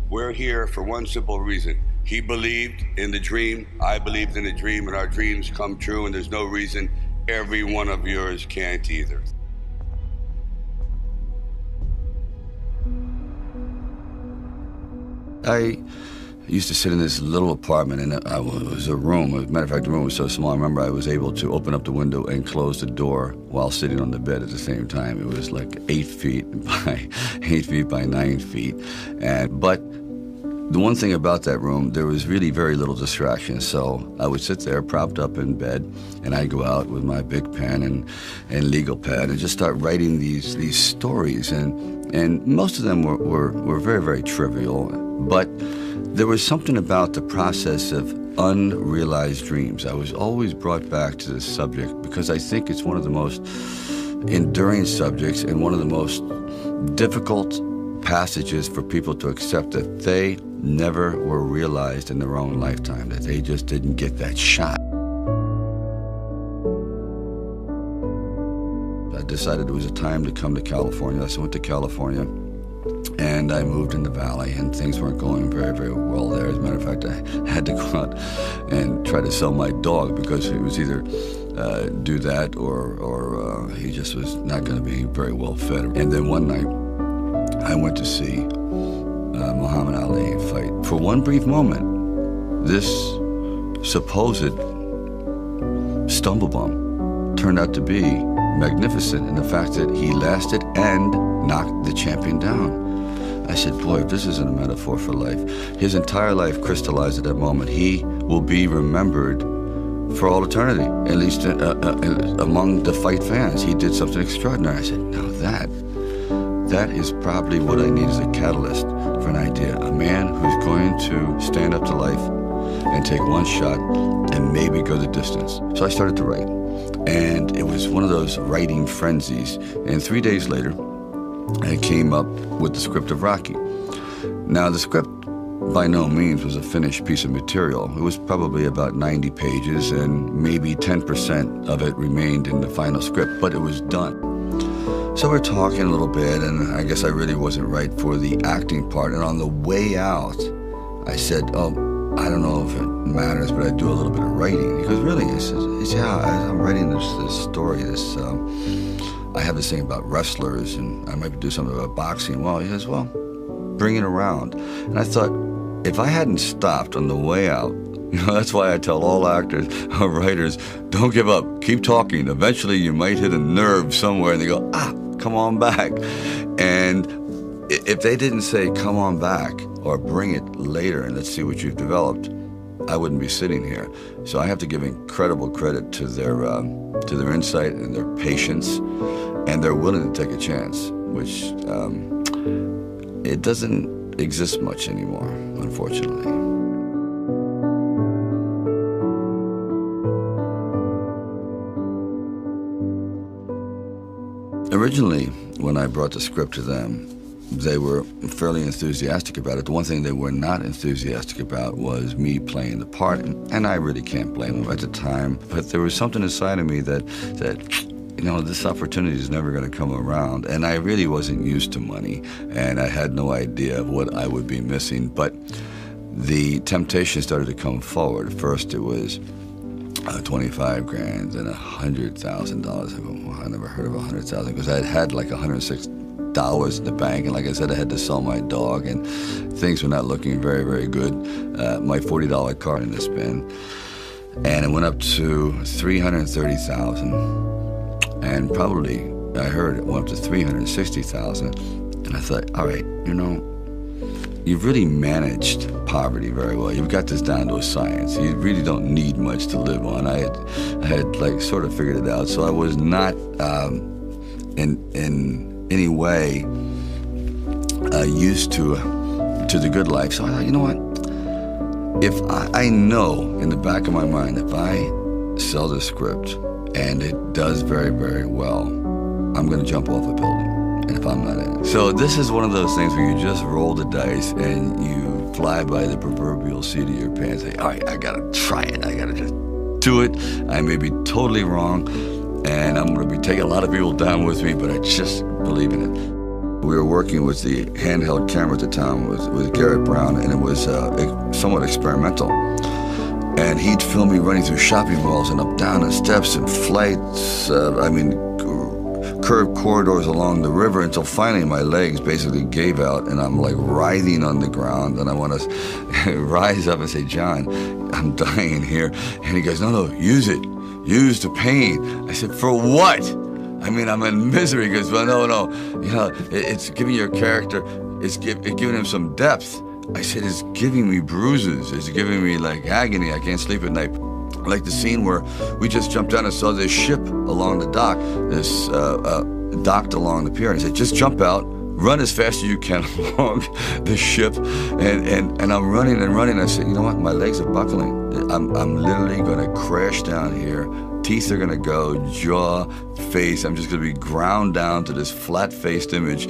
We're here for one simple reason. He believed in the dream, I believed in the dream, and our dreams come true, and there's no reason every one of yours can't either. I used to sit in this little apartment, and it was a room. As a matter of fact, the room was so small, I remember I was able to open up the window and close the door while sitting on the bed at the same time. It was like 8 feet by 8 feet by 9 feet. But the one thing about that room, there was really very little distraction. So I would sit there propped up in bed, and I'd go out with my big pen and legal pad and just start writing these stories. And most of them were very, very trivial. But there was something about the process of unrealized dreams. I was always brought back to this subject because I think it's one of the most enduring subjects and one of the most difficult passages for people to accept, that they never were realized in their own lifetime, that they just didn't get that shot. I decided it was a time to come to California. So I went to California, and I moved in the Valley, and things weren't going very, very well there. As a matter of fact, I had to go out and try to sell my dog because it was either do that or he just was not going to be very well fed. And then one night, I went to see Muhammad Ali fight. For one brief moment, this supposed stumble bum turned out to be magnificent in the fact that he lasted and knocked the champion down. I said, boy, if this isn't a metaphor for life. His entire life crystallized at that moment. He will be remembered for all eternity, at least among the fight fans. He did something extraordinary. I said, now that is probably what I need as a catalyst for an idea. A man who's going to stand up to life and take one shot and maybe go the distance. So I started to write. And it was one of those writing frenzies. And 3 days later, I came up with the script of Rocky. Now, the script by no means was a finished piece of material. It was probably about 90 pages, and maybe 10% of it remained in the final script, but it was done. So we're talking a little bit, and I guess I really wasn't right for the acting part. And on the way out, I said, oh, I don't know if it matters, but I do a little bit of writing. He goes, really? He says, yeah, I'm writing this story, I have this thing about wrestlers, and I might do something about boxing. Well, he says, well, bring it around. And I thought, if I hadn't stopped on the way out, that's why I tell all actors or writers, don't give up, keep talking. Eventually you might hit a nerve somewhere, and they go, come on back. And if they didn't say, come on back, or bring it later and let's see what you've developed, I wouldn't be sitting here. So I have to give incredible credit to their insight and their patience, and they're willing to take a chance, which it doesn't exist much anymore, unfortunately. Originally, when I brought the script to them, they were fairly enthusiastic about it. The one thing they were not enthusiastic about was me playing the part, and I really can't blame them at the time. But there was something inside of me that this opportunity is never going to come around. And I really wasn't used to money, and I had no idea of what I would be missing. But the temptation started to come forward. First, it was 25 grand and $100,000. I go, well, I never heard of 100,000 because I had like $106 in the bank, and like I said, I had to sell my dog, and things were not looking very, very good. My $40 card in the spin, and it went up to $330,000, and probably I heard it went up to $360,000, and I thought, all right, you've really managed poverty very well. You've got this down to a science. You really don't need much to live on. I had like sort of figured it out, so I was not in any way used to the good life. So I thought, you know what? If I know in the back of my mind, if I sell this script and it does very, very well, I'm going to jump off a building. And if I'm not in it. So this is one of those things where you just roll the dice and you fly by the proverbial seat of your pants. Say, all right, I got to try it. I got to just do it. I may be totally wrong, and I'm going to be taking a lot of people down with me, but I just believe in it. We were working with the handheld camera at the time with Garrett Brown, and it was somewhat experimental. And he'd film me running through shopping malls and up down the steps and flights, curved corridors along the river, until finally my legs basically gave out and I'm like writhing on the ground, and I want to rise up and say, John, I'm dying here. And he goes, no, use it. Use the pain. I said, for what? I mean, I'm in misery. He goes, well, no, it's giving your character, it's giving him some depth. I said, it's giving me bruises. It's giving me like agony. I can't sleep at night. Like the scene where we just jumped down and saw this ship along the dock, this docked along the pier. And I said, just jump out, run as fast as you can along the ship. And I'm running and running. I said, you know what? My legs are buckling. I'm literally going to crash down here. Teeth are going to go, jaw, face. I'm just going to be ground down to this flat-faced image.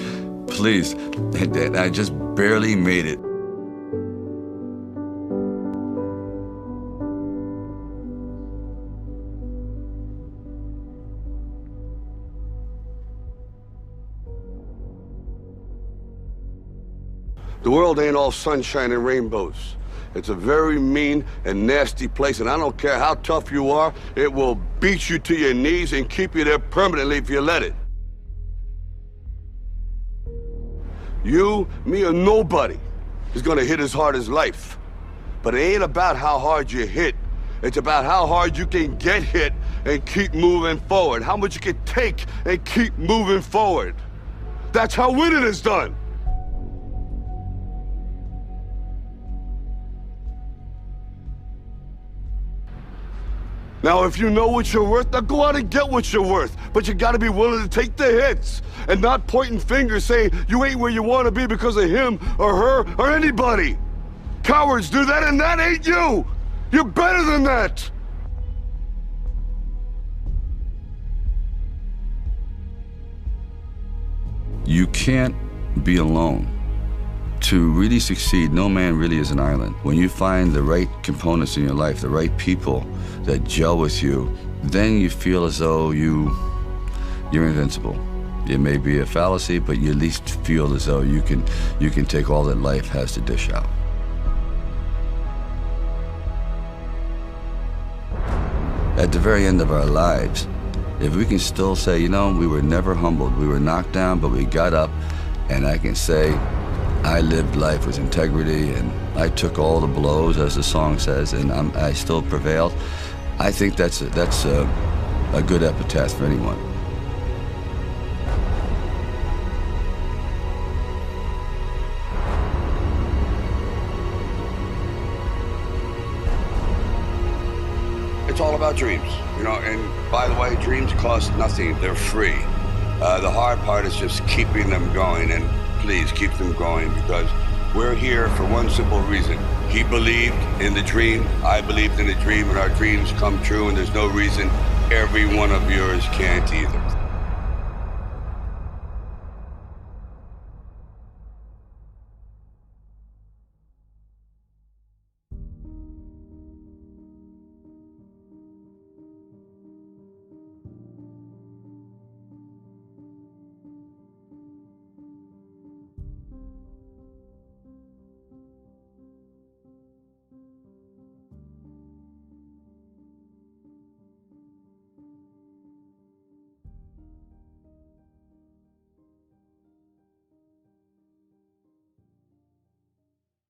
Please. And I just barely made it. The world ain't all sunshine and rainbows. It's a very mean and nasty place, and I don't care how tough you are, it will beat you to your knees and keep you there permanently if you let it. You, me, or nobody is gonna hit as hard as life. But it ain't about how hard you hit. It's about how hard you can get hit and keep moving forward. How much you can take and keep moving forward. That's how winning is done. Now, if you know what you're worth, now go out and get what you're worth. But you gotta be willing to take the hits and not pointing fingers saying you ain't where you wanna be because of him or her or anybody. Cowards do that, and that ain't you. You're better than that. You can't be alone. To really succeed, no man really is an island. When you find the right components in your life, the right people that gel with you, then you feel as though you're invincible. It may be a fallacy, but you at least feel as though you can take all that life has to dish out. At the very end of our lives, if we can still say, you know, we were never humbled, we were knocked down, but we got up, and I can say, I lived life with integrity, and I took all the blows, as the song says, and I still prevailed. I think that's a good epitaph for anyone. It's all about dreams, you know, and by the way, dreams cost nothing, they're free. The hard part is just keeping them going, and please keep them going, because we're here for one simple reason. He believed in the dream, I believed in the dream, and our dreams come true, and there's no reason every one of yours can't either.